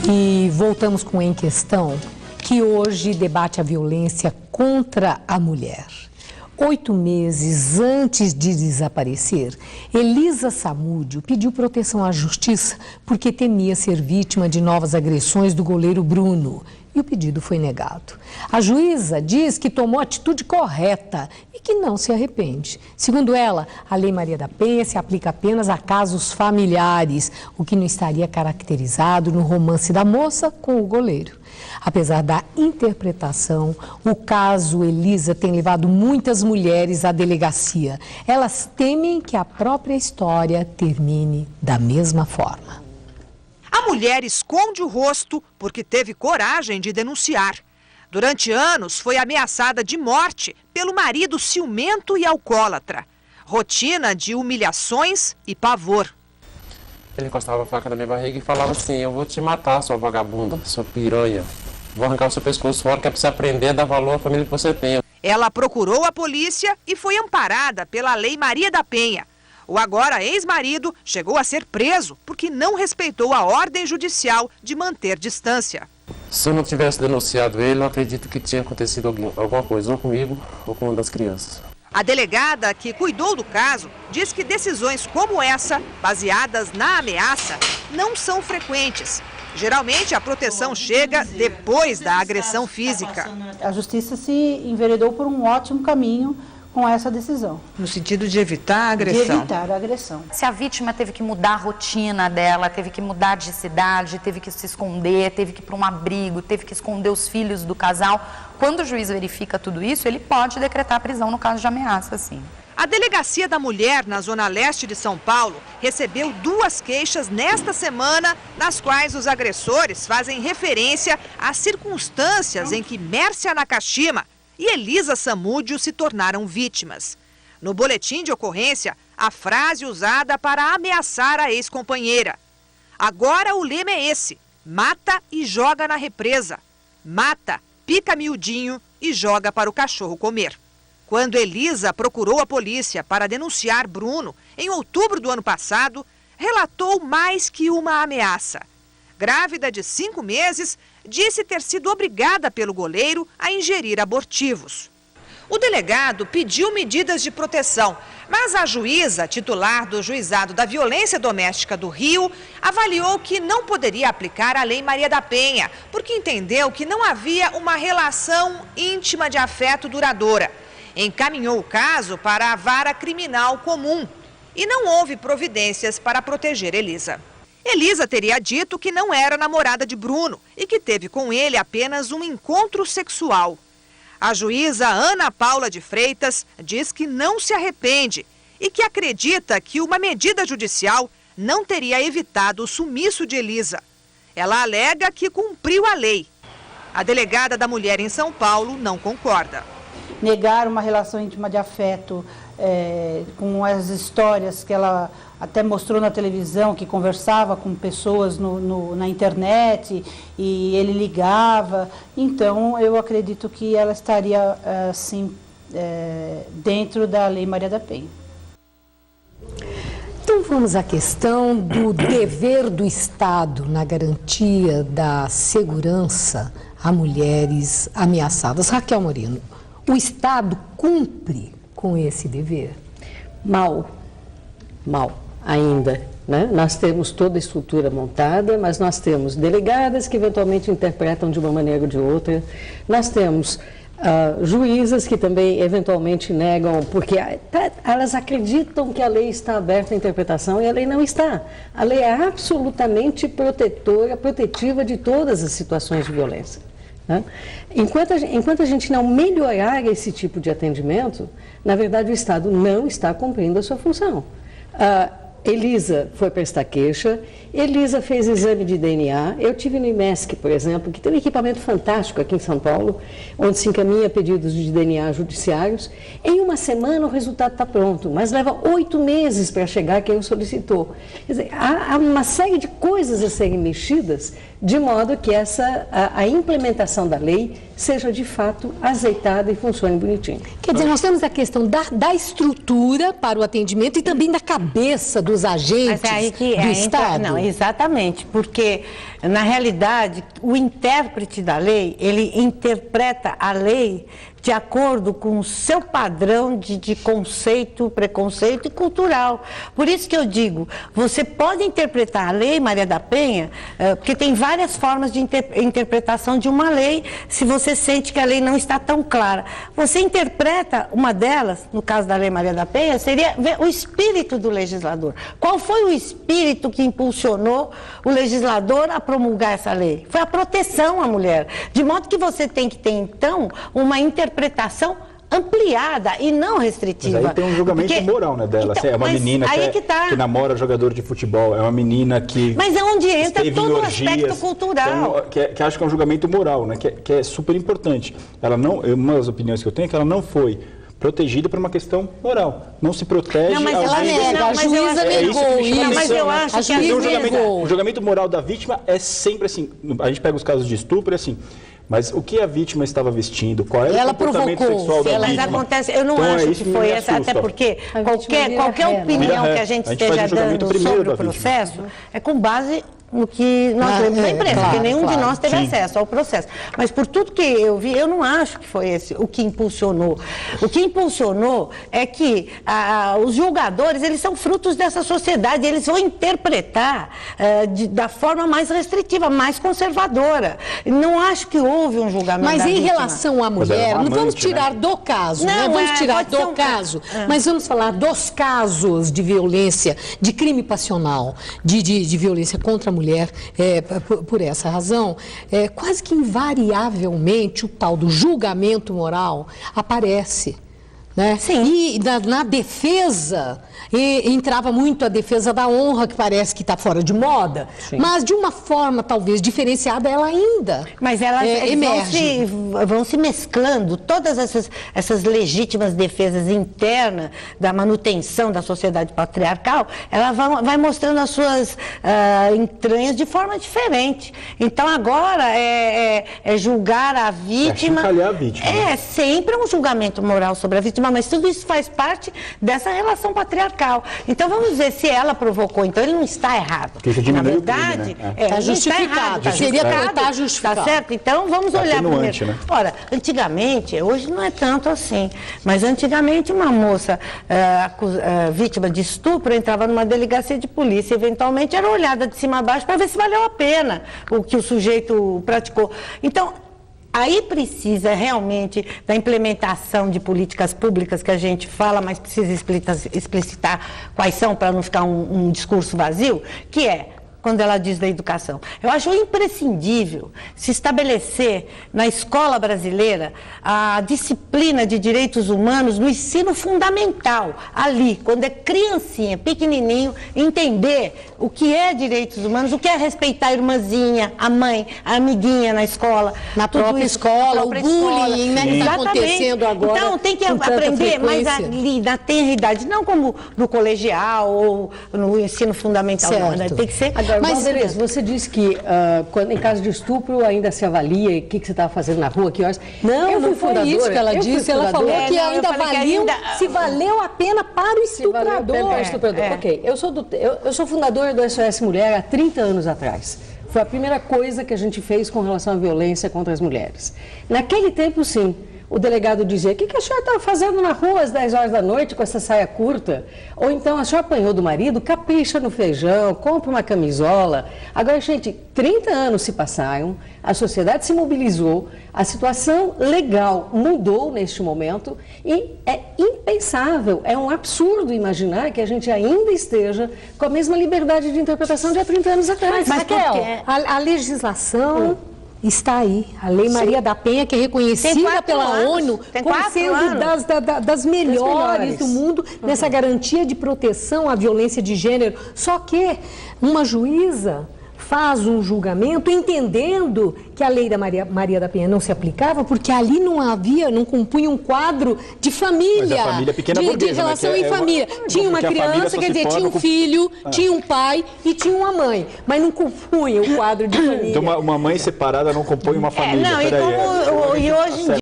E voltamos com Em Questão, que hoje debate a violência contra a mulher. 8 meses antes de desaparecer, Elisa Samúdio pediu proteção à justiça porque temia ser vítima de novas agressões do goleiro Bruno. E o pedido foi negado. A juíza diz que tomou a atitude correta e que não se arrepende. Segundo ela, a Lei Maria da Penha se aplica apenas a casos familiares, o que não estaria caracterizado no romance da moça com o goleiro. Apesar da interpretação, o caso Elisa tem levado muitas mulheres à delegacia. Elas temem que a própria história termine da mesma forma. A mulher esconde o rosto porque teve coragem de denunciar. Durante anos, foi ameaçada de morte pelo marido ciumento e alcoólatra. Rotina de humilhações e pavor. Ele encostava a faca na minha barriga e falava assim: eu vou te matar, sua vagabunda, sua piranha. Vou arrancar o seu pescoço fora, que é pra você aprender a dar valor à família que você tem. Ela procurou a polícia e foi amparada pela Lei Maria da Penha. O agora ex-marido chegou a ser preso porque não respeitou a ordem judicial de manter distância. Se eu não tivesse denunciado ele, eu acredito que tinha acontecido alguma coisa, ou comigo ou com uma das crianças. A delegada que cuidou do caso diz que decisões como essa, baseadas na ameaça, não são frequentes. Geralmente, a proteção chega depois da agressão física. A justiça se enveredou por um ótimo caminho com essa decisão. No sentido de evitar a agressão? De evitar a agressão. Se a vítima teve que mudar a rotina dela, teve que mudar de cidade, teve que se esconder, teve que ir para um abrigo, teve que esconder os filhos do casal, quando o juiz verifica tudo isso, ele pode decretar a prisão no caso de ameaça, sim. A Delegacia da Mulher, na Zona Leste de São Paulo, recebeu 2 queixas nesta semana, nas quais os agressores fazem referência às circunstâncias em que Mércia Nakashima e Elisa Samúdio se tornaram vítimas. No boletim de ocorrência, a frase usada para ameaçar a ex-companheira. Agora o lema é esse: mata e joga na represa. Mata, pica miudinho e joga para o cachorro comer. Quando Elisa procurou a polícia para denunciar Bruno, em outubro do ano passado, relatou mais que uma ameaça. Grávida de 5 meses, disse ter sido obrigada pelo goleiro a ingerir abortivos. O delegado pediu medidas de proteção, mas a juíza, titular do Juizado da Violência Doméstica do Rio, avaliou que não poderia aplicar a Lei Maria da Penha, porque entendeu que não havia uma relação íntima de afeto duradoura. Encaminhou o caso para a Vara Criminal Comum e não houve providências para proteger Elisa. Elisa teria dito que não era namorada de Bruno e que teve com ele apenas um encontro sexual. A juíza Ana Paula de Freitas diz que não se arrepende e que acredita que uma medida judicial não teria evitado o sumiço de Elisa. Ela alega que cumpriu a lei. A delegada da mulher em São Paulo não concorda. Negar uma relação íntima de afeto com as histórias que ela até mostrou na televisão, que conversava com pessoas na internet e ele ligava. Então, eu acredito que ela estaria, assim, dentro da Lei Maria da Penha. Então, vamos à questão do dever do Estado na garantia da segurança a mulheres ameaçadas. Raquel Moreno, o Estado cumpre com esse dever? Mal ainda, né? Nós temos toda a estrutura montada, mas nós temos delegadas que eventualmente interpretam de uma maneira ou de outra, nós temos juízas que também eventualmente negam, porque elas acreditam que a lei está aberta à interpretação e a lei não está. A lei é absolutamente protetiva de todas as situações de violência. Enquanto a gente não melhorar esse tipo de atendimento, na verdade o Estado não está cumprindo a sua função. Elisa foi prestar queixa, Elisa fez exame de DNA, eu tive no IMESC, por exemplo, que tem um equipamento fantástico aqui em São Paulo, onde se encaminha pedidos de DNA judiciários. Em uma semana o resultado está pronto, mas leva 8 meses para chegar quem o solicitou. Quer dizer, há uma série de coisas a serem mexidas, de modo que a implementação da lei seja de fato azeitada e funcione bonitinho. Quer dizer, nós temos a questão da estrutura para o atendimento e também da cabeça do dos agentes do Estado? Não, exatamente, porque, na realidade, o intérprete da lei, ele interpreta a lei de acordo com o seu padrão de conceito, preconceito e cultural. Por isso que eu digo, você pode interpretar a lei Maria da Penha, porque tem várias formas de interpretação de uma lei, se você sente que a lei não está tão clara. Você interpreta uma delas, no caso da lei Maria da Penha, seria ver o espírito do legislador. Qual foi o espírito que impulsionou o legislador a promulgar essa lei? Foi a proteção à mulher. De modo que você tem que ter, então, uma interpretação ampliada e não restritiva. Mas aí tem um julgamento moral, né, dela. Então, é uma menina que namora jogador de futebol, é uma menina que... Mas é onde entra todo o aspecto cultural. Que acho que é um julgamento moral, né, que é super importante. Ela não, uma das opiniões que eu tenho é que ela não foi protegida por uma questão moral. Não se protege... Não, mas ela nega, a juíza negou isso. Mas eu acho que o julgamento moral da vítima é sempre assim, a gente pega os casos de estupro, é assim... Mas o que a vítima estava vestindo? Qual era o comportamento sexual da vítima? Mas acontece, eu não acho que foi essa, até porque qualquer opinião que a gente esteja dando sobre o processo é com base no que nós lemos na imprensa, porque nenhum de nós teve acesso ao processo. Mas por tudo que eu vi, eu não acho que foi esse o que impulsionou. O que impulsionou é que os julgadores, eles são frutos dessa sociedade, eles vão interpretar da forma mais restritiva, mais conservadora. Não acho que houve um julgamento Mas da em vítima. relação à mulher, não vamos tirar do caso, não, né? Vamos tirar do caso, mas vamos falar dos casos de violência, de crime passional, de violência contra a mulher, por essa razão, quase que invariavelmente o tal do julgamento moral aparece. Né? Sim. E na defesa, entrava muito a defesa da honra, que parece que está fora de moda, sim, mas de uma forma talvez diferenciada ela ainda mas elas emerge. Vão se mesclando, todas essas legítimas defesas internas da manutenção da sociedade patriarcal, ela vai mostrando as suas entranhas de forma diferente. Então agora julgar a vítima, a vítima. É sempre um julgamento moral sobre a vítima, mas tudo isso faz parte dessa relação patriarcal. Então vamos ver se ela provocou. Então ele não está errado. Na verdade, está justificado. Está justificado. Tá certo? Então vamos olhar primeiro. Né? Ora, antigamente, hoje não é tanto assim, mas antigamente uma moça vítima de estupro entrava numa delegacia de polícia, eventualmente era olhada de cima a baixo para ver se valeu a pena o que o sujeito praticou. Então, aí precisa realmente da implementação de políticas públicas que a gente fala, mas precisa explicitar quais são para não ficar um discurso vazio, que é quando ela diz da educação. Eu acho imprescindível se estabelecer na escola brasileira a disciplina de direitos humanos no ensino fundamental, ali, quando é criancinha, pequenininho, entender o que é direitos humanos, o que é respeitar a irmãzinha, a mãe, a amiguinha na escola. Na própria escola, o bullying, né, que está acontecendo agora. Então, tem que aprender, mas ali, na tenra idade, não como no colegial ou no ensino fundamental, não, né? Tem que ser... Mas, Tereza, você disse que em caso de estupro ainda se avalia o que você estava fazendo na rua, que horas... Não foi isso que ela disse. Ela falou que ainda avaliam se valeu a pena para o estuprador. Ok, eu sou fundadora do SOS Mulher há 30 anos atrás. Foi a primeira coisa que a gente fez com relação à violência contra as mulheres. Naquele tempo, sim. O delegado dizia, o que a senhora estava fazendo na rua às 10 horas da noite com essa saia curta? Ou então, a senhora apanhou do marido, capricha no feijão, compra uma camisola. Agora, gente, 30 anos se passaram, a sociedade se mobilizou, a situação legal mudou neste momento e é impensável, é um absurdo imaginar que a gente ainda esteja com a mesma liberdade de interpretação de há 30 anos atrás. Mas Raquel, a legislação... está aí, a Lei Maria da Penha, que é reconhecida pela ONU como sendo das melhores do mundo nessa garantia de proteção à violência de gênero. Só que uma juíza faz um julgamento entendendo que a Lei da Maria da Penha não se aplicava, porque ali não compunha um quadro de família, mas a família pequena burguesa, de relação em família. Tinha uma criança, quer dizer, tinha um filho, tinha um pai e tinha uma mãe, mas não compunha o quadro de família. Então uma mãe separada não compõe uma família. E hoje em dia